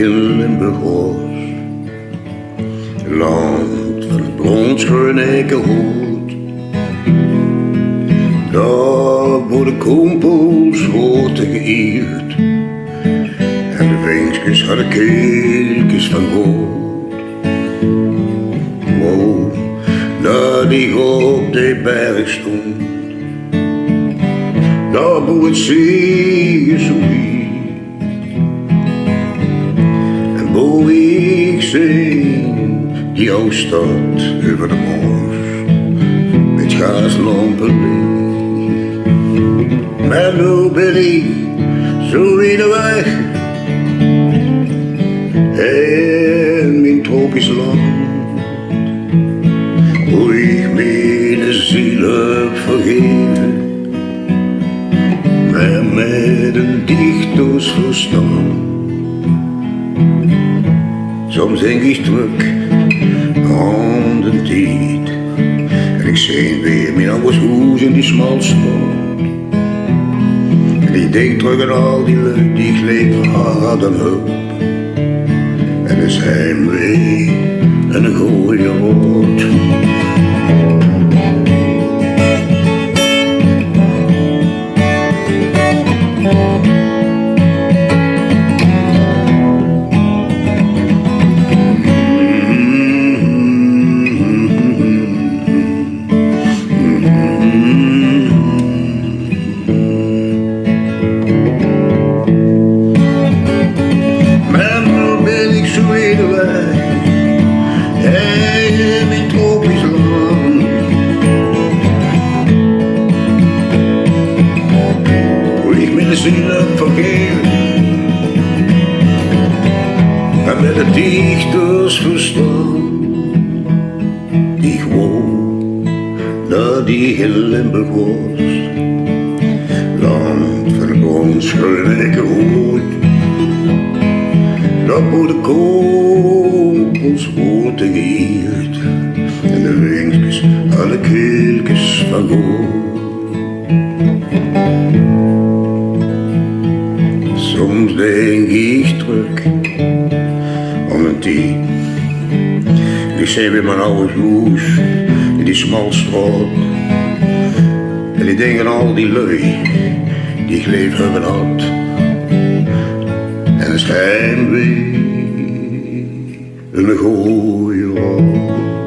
in Limburg was. Land van het bronsgroene hout. Daar worden kompels worden geëerd. En de vinkjes hadden keeltjes van goud. Wow, daar die op de berg stond. Daar boe het zee zo lief. En boe ik zing die oude stad over de moors. Met gaaslampen licht. Maar nu ben ik zo in de weg. En mijn tropisch land. Hoe ik me de ziel heb vergeven. Maar met een dichters verstand. Soms denk ik terug aan de tijd. En ik zie weer mijn oude hoes in die smalstraat. En ik denk terug aan al die leuk die ik leven hadden hulp. En er zijn weer een goeie woord. En met het dichters verstand. Ik woon dat die in Limburg was. Land van het bronsgroene hout. Daar worden kompels worden geëerd. En de vinkjes alle keeltjes van goud. Soms denk ik terug aan een tijd. Ik zie weer mijn oude hoes in die smalstraat. En ik denk aan al die lui die ik leef hebben had. En er schijnt weer een goeie woord.